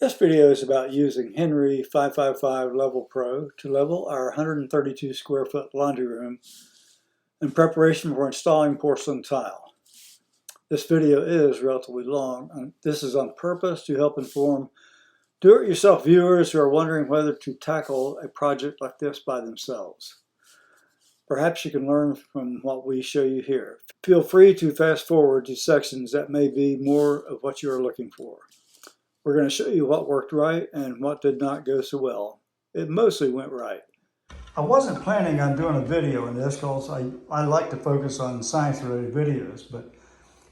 This video is about using Henry 555 LevelPro to level our 132 square foot laundry room in preparation for installing porcelain tile. This video is relatively long, and this is on purpose to help inform do-it-yourself viewers who are wondering whether to tackle a project like this by themselves. Perhaps you can learn from what we show you here. Feel free to fast forward to sections that may be more of what you are looking for. We're going to show you what worked right and what did not go so well. It mostly went right. I wasn't planning on doing a video in this because I like to focus on science-related videos, but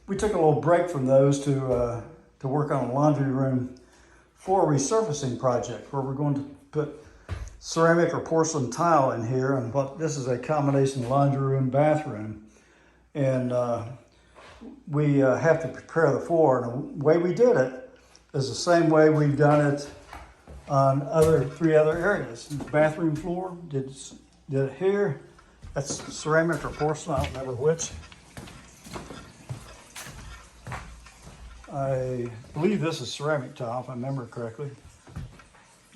we took a little break from those to work on a laundry room floor resurfacing project where we're going to put ceramic or porcelain tile in here, and this is a combination laundry room, bathroom, and we have to prepare the floor. And the way we did it is the same way we've done it on three other areas. The bathroom floor, did it here. That's ceramic or porcelain, I don't remember which. I believe this is ceramic tile, if I remember correctly.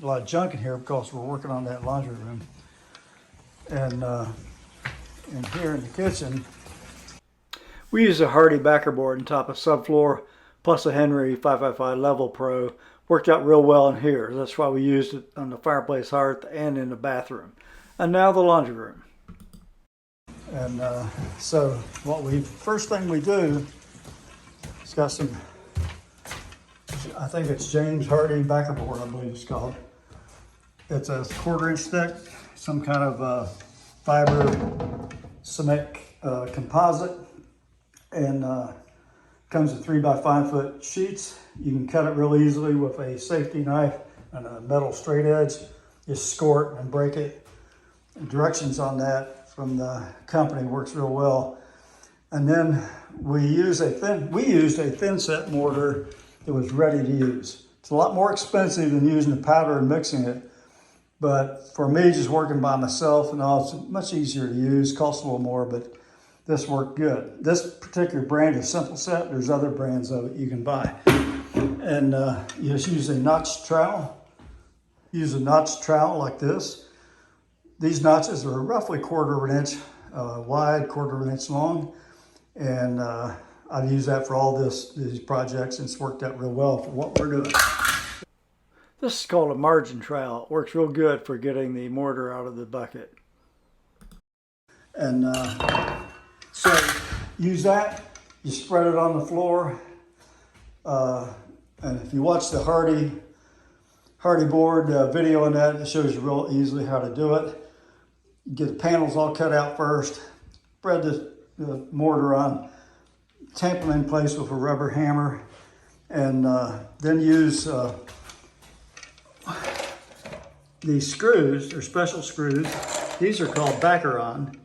A lot of junk in here because we're working on that laundry room. And here in the kitchen, we use a hardy backer board on top of subfloor plus a Henry 555 LevelPro. Worked out real well in here. That's why we used it on the fireplace hearth and in the bathroom. And now the laundry room. And so first thing we do, it's got some, I think it's James Hardy backer board, I believe it's called. It's a 1/4 inch thick, some kind of fiber cement composite, and comes with 3 by 5 foot sheets. You can cut it real easily with a safety knife and a metal straight edge. Just score it and break it. The directions on that from the company works real well. And then we used a thin set mortar that was ready to use. It's a lot more expensive than using the powder and mixing it. But for me, just working by myself and all, it's much easier to use, costs a little more, but this worked good. This particular brand is Simple Set. There's other brands of it you can buy. And you just use a notched trowel. Use a notched trowel like this. These notches are roughly 1/4 inch wide, 1/4 inch long. And I've used that for all these projects, and it's worked out real well for what we're doing. This is called a margin trowel. It works real good for getting the mortar out of the bucket. And so use that, you spread it on the floor. And if you watch the Hardy board video on that, it shows you real easily how to do it. You get the panels all cut out first, spread the mortar on, tamp them in place with a rubber hammer, and then use these screws. They're special screws. These are called backer-on.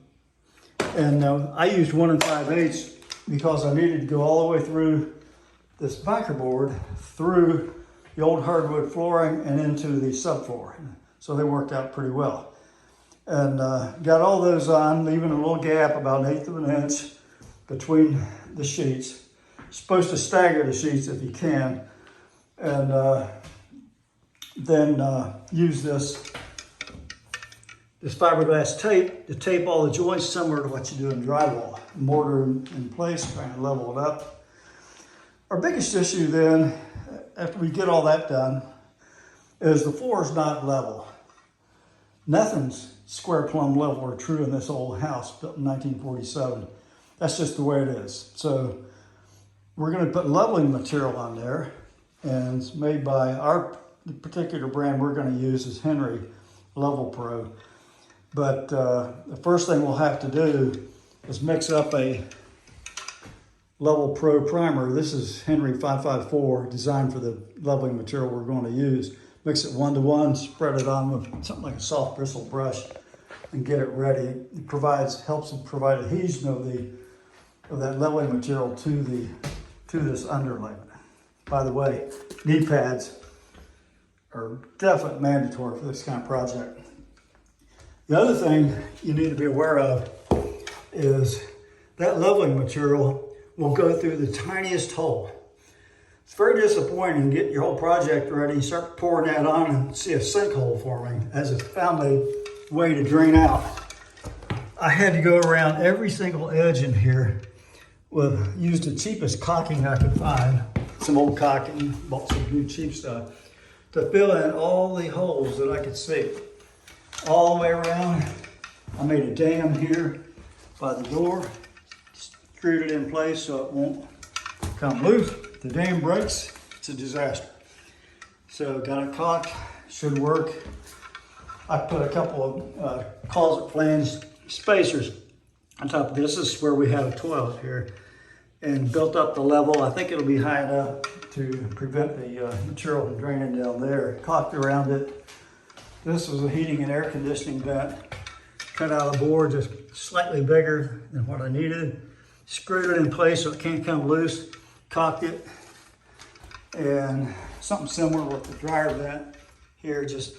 And I used 1 5/8 because I needed to go all the way through this backer board, through the old hardwood flooring and into the subfloor. So they worked out pretty well. And got all those on, leaving a little gap about 1/8 of an inch between the sheets. Supposed to stagger the sheets if you can. And then use this fiberglass tape to tape all the joints, similar to what you do in drywall. Mortar in place, trying to level it up. Our biggest issue then, after we get all that done, is the floor is not level. Nothing's square plumb level or true in this old house built in 1947. That's just the way it is. So we're going to put leveling material on there, and it's made by the particular brand we're going to use is Henry LevelPro. But the first thing we'll have to do is mix up a LevelPro primer. This is Henry 554, designed for the leveling material we're going to use. Mix it 1-to-1, spread it on with something like a soft bristle brush, and get it ready. It helps provide adhesion of that leveling material to this underlayment. By the way, knee pads are definitely mandatory for this kind of project. The other thing you need to be aware of is that leveling material will go through the tiniest hole. It's very disappointing to get your whole project ready, you start pouring that on and see a sinkhole forming as it's found a way to drain out. I had to go around every single edge in here used the cheapest caulking I could find, some old caulking, bought some new cheap stuff, to fill in all the holes that I could see. All the way around, I made a dam here by the door, screwed it in place so it won't come loose. If the dam breaks, it's a disaster. So got it caulked, should work. I put a couple of closet flange spacers on top of this. This is where we have a toilet here, and built up the level. I think it'll be high enough to prevent the material from draining down there. Caulked around it. This was a heating and air conditioning vent. Cut out a board just slightly bigger than what I needed. Screwed it in place so it can't come loose. Caulked it. And something similar with the dryer vent here. Just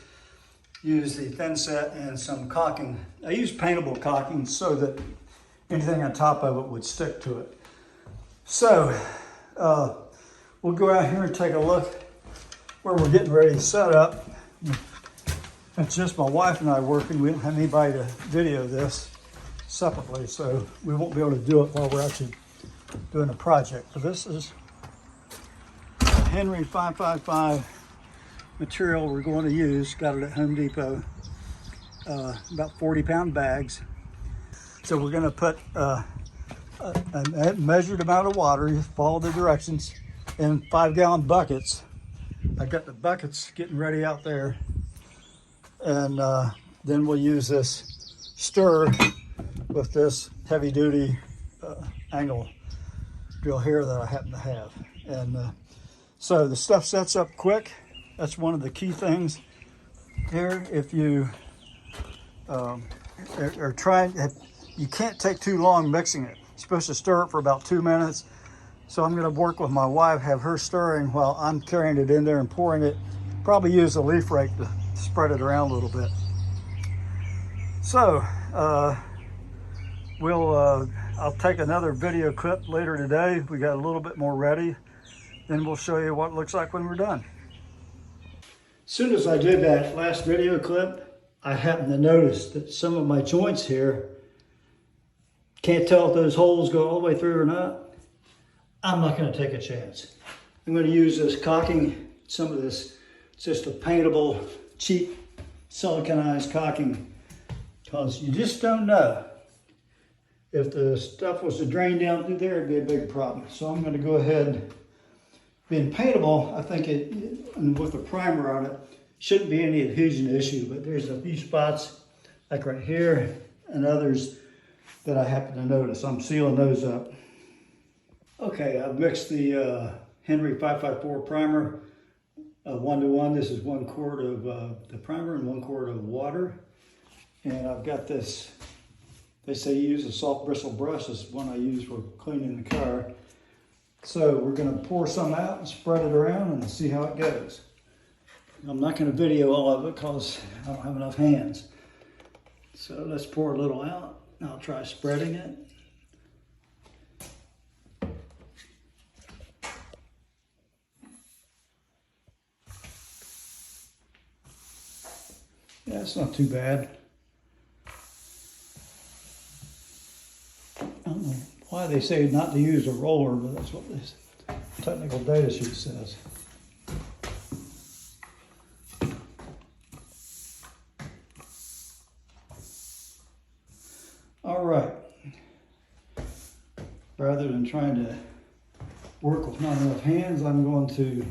use the thin set and some caulking. I use paintable caulking so that anything on top of it would stick to it. So we'll go out here and take a look where we're getting ready to set up. It's just my wife and I working. We don't have anybody to video this separately, so we won't be able to do it while we're actually doing the project. But this is Henry 555 material we're going to use. Got it at Home Depot. About 40-pound bags. So we're going to put a measured amount of water. You follow the directions in 5-gallon buckets. I got the buckets getting ready out there. And then we'll use this stir with this heavy duty angle drill here that I happen to have. And so the stuff sets up quick. That's one of the key things here. If you are trying, you can't take too long mixing it. You're supposed to stir it for about 2 minutes. So I'm gonna work with my wife, have her stirring while I'm carrying it in there and pouring it. Probably use a leaf rake to spread it around a little bit. So I'll take another video clip later today. We got a little bit more ready. Then we'll show you what it looks like when we're done. As soon as I did that last video clip, I happened to notice that some of my joints here, can't tell if those holes go all the way through or not. I'm not going to take a chance. I'm going to use this caulking, some of this, it's just a paintable, cheap, siliconized caulking, because you just don't know. If the stuff was to drain down through there, it'd be a big problem. So I'm going to go ahead. Being paintable, I think and with a primer on it, shouldn't be any adhesion issue, but there's a few spots, like right here, and others that I happen to notice. I'm sealing those up. Okay, I've mixed the Henry 554 primer 1-to-1. This is 1 quart of the primer and 1 quart of water. And I've got this, they say use a soft bristle brush. This is one I use for cleaning the car. So we're gonna pour some out and spread it around and see how it goes. I'm not gonna video all of it because I don't have enough hands. So let's pour a little out. I'll try spreading it. Yeah, it's not too bad. I don't know why they say not to use a roller, but that's what this technical data sheet says. All right. Rather than trying to work with not enough hands, I'm going to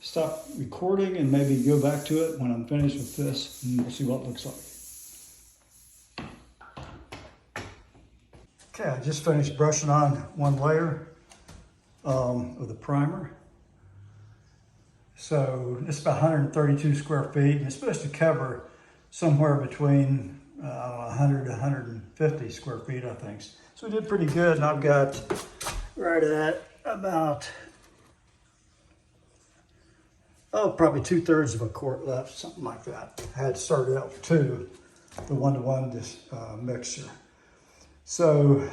stop recording and maybe go back to it when I'm finished with this, and we'll see what it looks like. Okay, I just finished brushing on one layer of the primer. So it's about 132 square feet, and it's supposed to cover somewhere between 100 to 150 square feet, I think. So we did pretty good, and I've got right at about, probably 2/3 of a quart left, something like that. I had started out with 2, the 1-to-1 mixture. So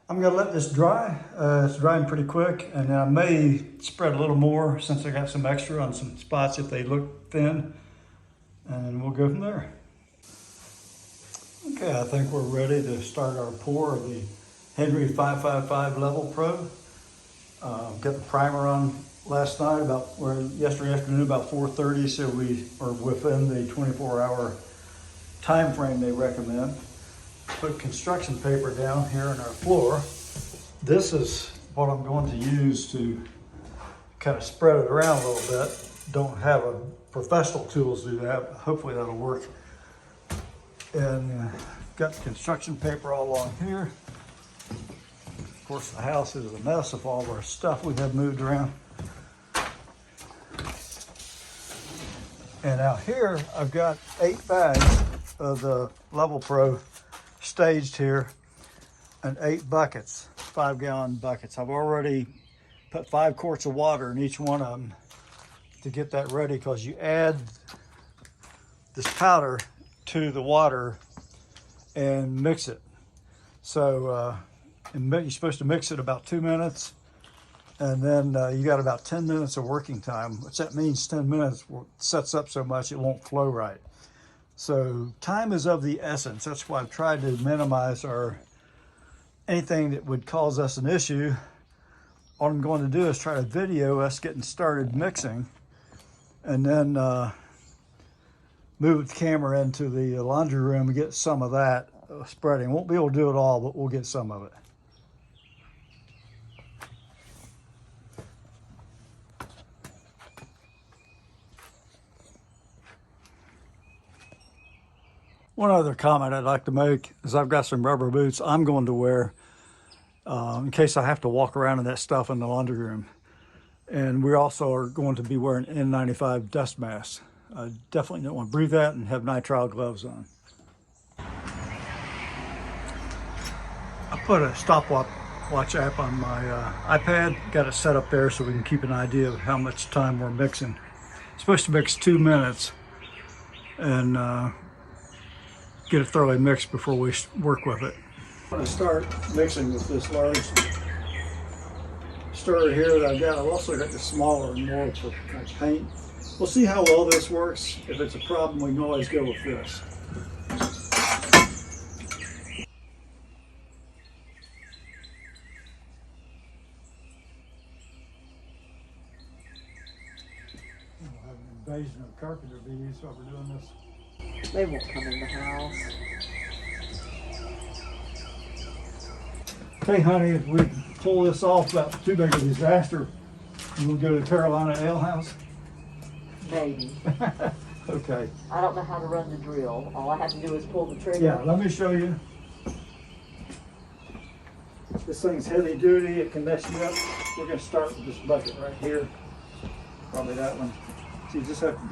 I'm gonna let this dry. It's drying pretty quick, and I may spread a little more since I got some extra on some spots if they look thin, and we'll go from there. Okay, I think we're ready to start our pour of the Henry 555 LevelPro. Got the primer on last night yesterday afternoon about 4:30, so we are within the 24-hour time frame they recommend. Put construction paper down here on our floor. This is what I'm going to use to kind of spread it around a little bit. Don't have a professional tools to do that, but hopefully that'll work. And got the construction paper all along here. Of course, the house is a mess of all of our stuff we have moved around. And out here, I've got 8 bags of the LevelPro staged here and 8 buckets, 5-gallon buckets. I've already put 5 quarts of water in each one of them to get that ready, because you add this powder to the water and mix it. So you're supposed to mix it about 2 minutes, and then you got about 10 minutes of working time, which that means 10 minutes sets up so much it won't flow right. So time is of the essence. That's why I've tried to minimize anything that would cause us an issue. All I'm going to do is try to video us getting started mixing, and then move the camera into the laundry room and get some of that spreading. Won't be able to do it all, but we'll get some of it. One other comment I'd like to make is I've got some rubber boots I'm going to wear in case I have to walk around in that stuff in the laundry room. And we also are going to be wearing N95 dust masks. I definitely don't want to breathe that, and have nitrile gloves on. I put a stopwatch app on my iPad. Got it set up there so we can keep an idea of how much time we're mixing. It's supposed to mix 2 minutes, and get it thoroughly mixed before we work with it. I'm going to start mixing with this large stirrer here that I've got. I've also got the smaller and more for kind of paint. We'll see how well this works. If it's a problem, we can always go with this. We'll have an invasion of carpenter bees while we're doing this. They won't come in the house. Okay, honey, if we pull this off without too big a disaster, we'll go to the Carolina Ale House. Maybe. Okay. I don't know how to run the drill. All I have to do is pull the trigger. Yeah, let me show you. This thing's heavy duty. It can mess you up. We're going to start with this bucket right here. Probably that one. So you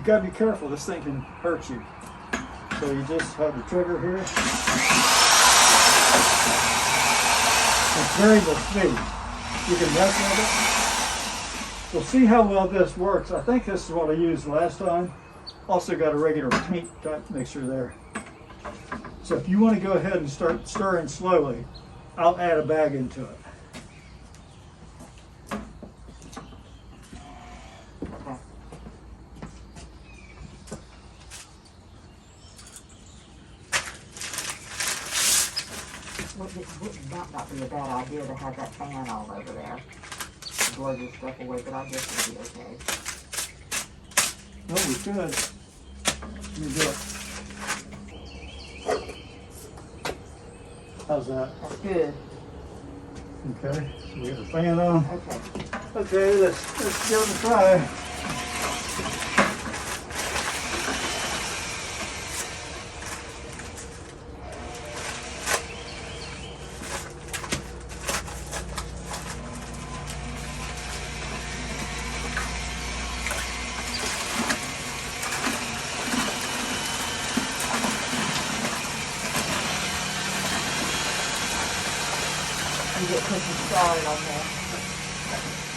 got to be careful. This thing can hurt you. So you just have the trigger here. It's variable speed. You can mess with it. We'll see how well this works. I think this is what I used last time. Also got a regular paint type mixture there. So if you want to go ahead and start stirring slowly, I'll add a bag into it. It might not be a bad idea to have that fan on over there. Blow this stuff away, but I guess it'll be okay. No, we should. Let me do it. How's that? That's good. Okay, so we got the fan on. Okay. Okay, let's give it a try. You get cooking started on that.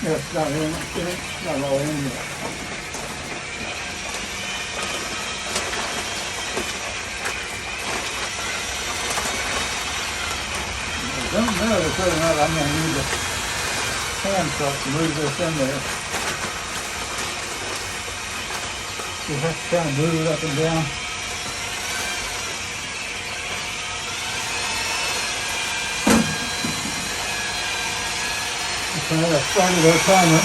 Yeah, it's not in, it's not all in yet. Don't center to put another, I'm gonna use a hand truck to move this in there. You have to kind of move it up and down. Okay, I started our timer.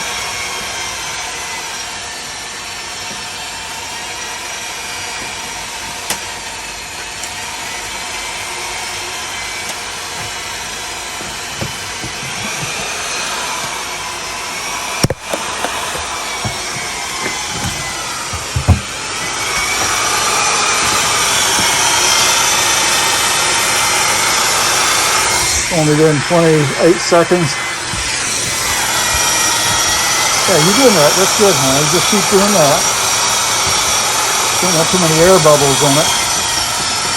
Only doing 28 seconds. Yeah, you're doing that. That's good, honey. Just keep doing that. Don't have too many air bubbles on it.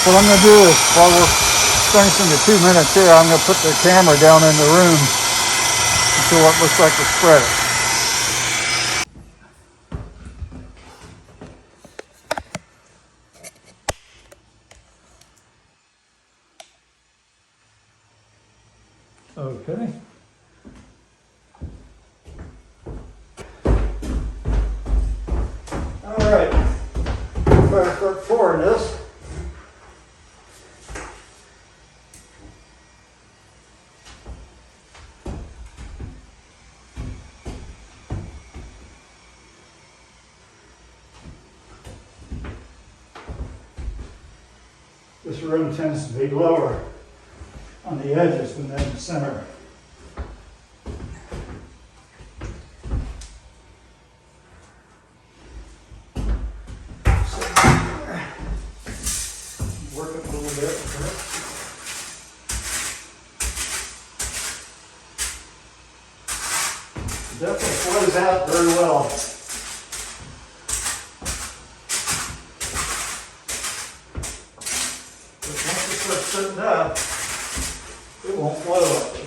What I'm going to do is, while we're finishing the 2 minutes here, I'm going to put the camera down in the room until it looks like we spread it. Okay. All right. Better start pouring this. This room tends to be lower on the edges than in the center. Work it a little bit. Definitely flows out very well. But once it starts sitting up, it won't flow like this.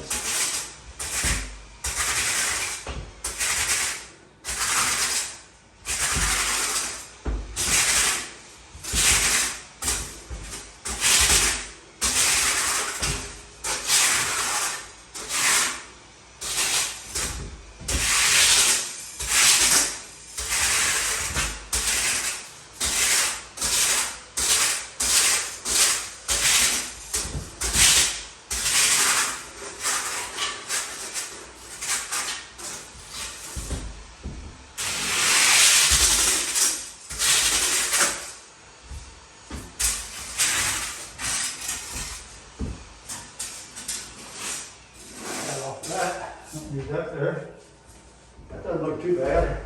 Don't need that there. That doesn't look too bad.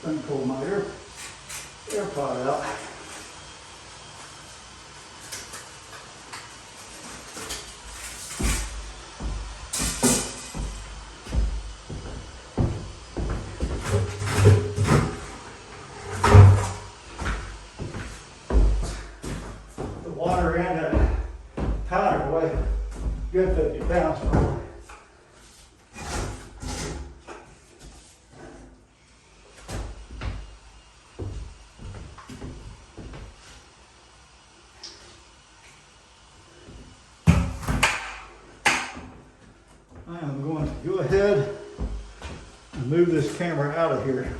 Let me pull my air pot out. The water and that powder weigh good 50 pounds probably. I'm going go ahead and move this camera out of here.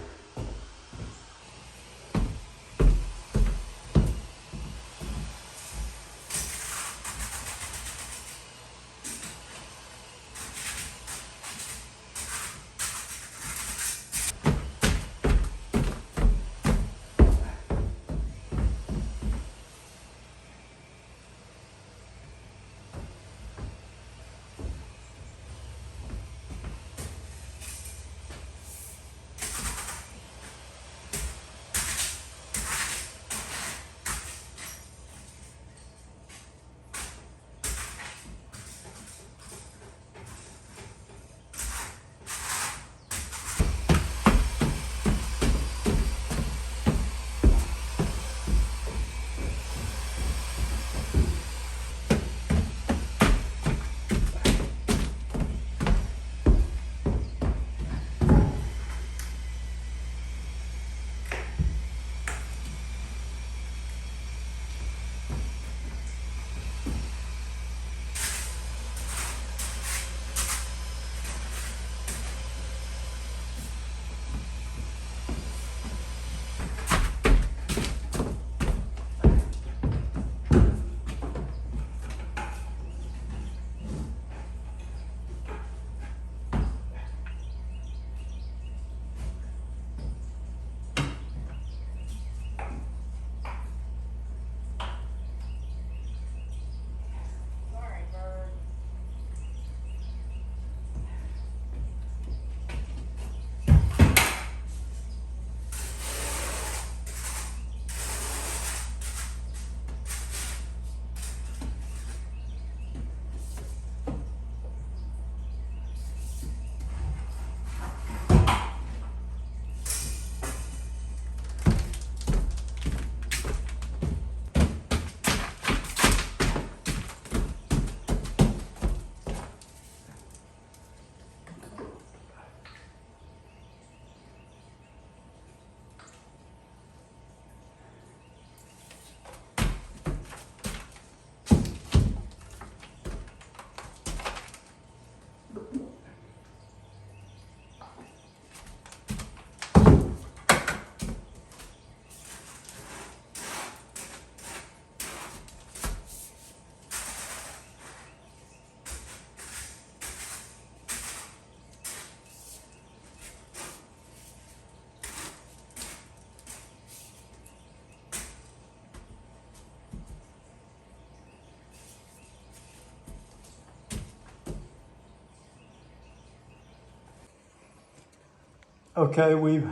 Okay, we've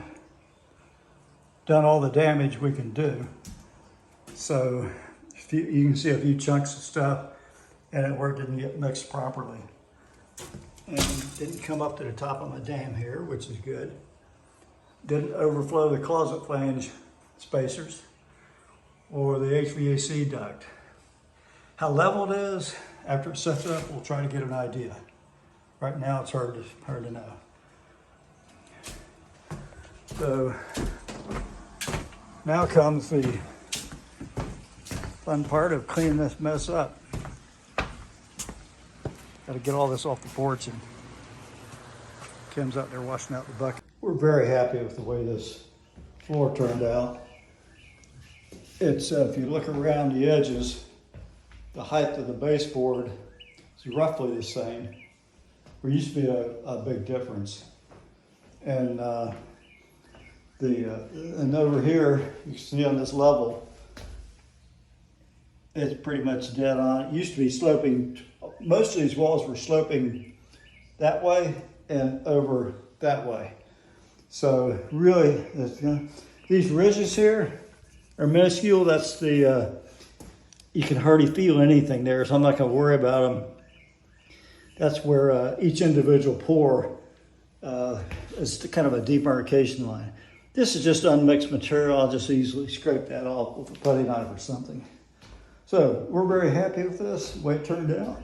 done all the damage we can do. So you can see a few chunks of stuff and it didn't get mixed properly. And didn't come up to the top of my dam here, which is good. Didn't overflow the closet flange spacers or the HVAC duct. How level it is, after it sets up, we'll try to get an idea. Right now it's hard to know. So now comes the fun part of cleaning this mess up. Got to get all this off the porch, and Kim's out there washing out the bucket. We're very happy with the way this floor turned out. It's, if you look around the edges, the height of the baseboard is roughly the same. There used to be a big difference. And and over here, you can see on this level, it's pretty much dead on. It used to be sloping, most of these walls were sloping that way and over that way. So really, these ridges here are minuscule. That's the, you can hardly feel anything there, so I'm not gonna worry about them. That's where each individual pore is kind of a demarcation line. This is just unmixed material. I'll just easily scrape that off with a putty knife or something. So we're very happy with this, the way it turned out.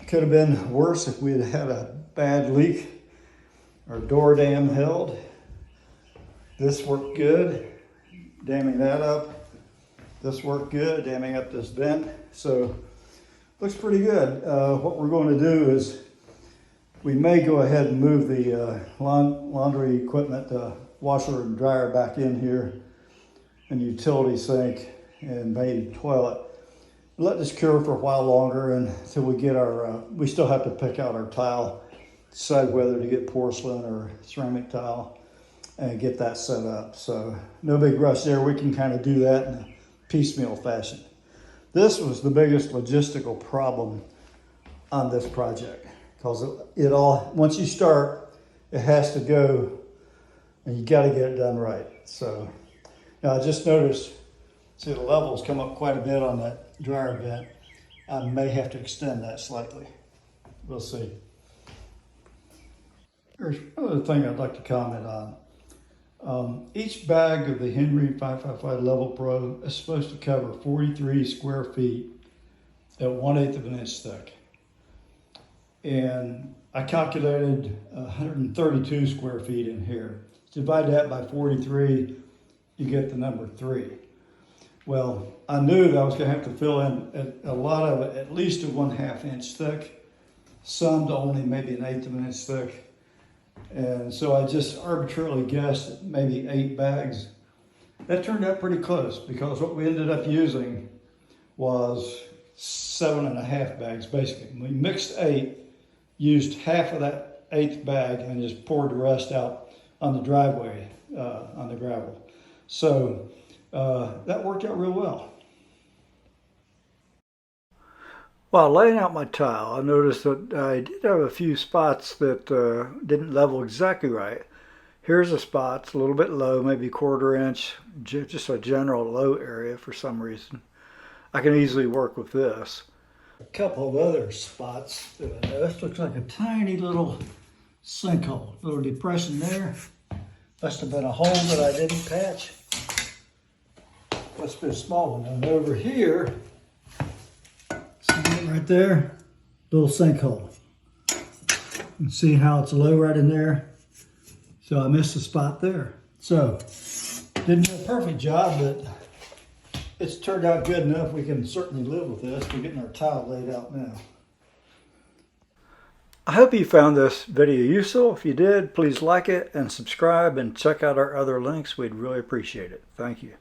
It could have been worse if we had had a bad leak or door dam held. This worked good, damming that up. This worked good, damming up this vent. So looks pretty good. What we're going to do is We may go ahead and move the laundry equipment, washer and dryer back in here, and utility sink and maybe toilet. Let this cure for a while longer until we get our, we still have to pick out our tile, decide whether to get porcelain or ceramic tile and get that set up. So no big rush there. We can kind of do that in a piecemeal fashion. This was the biggest logistical problem on this project because it all, once you start, it has to go and you got to get it done right. So now I just noticed, see the levels come up quite a bit on that dryer vent. I may have to extend that slightly. We'll see. There's another thing I'd like to comment on. Each bag of the Henry 555 LevelPro is supposed to cover 43 square feet at 1/8 of an inch thick. And I calculated 132 square feet in here. Divide that by 43, you get the number 3. Well, I knew that I was going to have to fill in a lot of it, at least to 1/2 inch thick, some to only maybe 1/8 of an inch thick. And so I just arbitrarily guessed at maybe 8 bags. That turned out pretty close because what we ended up using was 7.5 bags basically. We mixed 8, used half of that 8th bag and just poured the rest out on the driveway, on the gravel. So that worked out real well. While laying out my tile, I noticed that I did have a few spots that didn't level exactly right. Here's a spot, it's a little bit low, maybe 1/4 inch, just a general low area for some reason. I can easily work with this. A couple of other spots that I noticed, looks like a tiny little sinkhole, little depression there. Must have been a hole that I didn't patch. Must be a small one. And over here, see it right there? Little sinkhole. You can see how it's low right in there. So I missed a spot there. So, didn't do a perfect job, but it's turned out good enough. We can certainly live with this. We're getting our tile laid out now. I hope you found this video useful. If you did, please like it and subscribe and check out our other links. We'd really appreciate it. Thank you.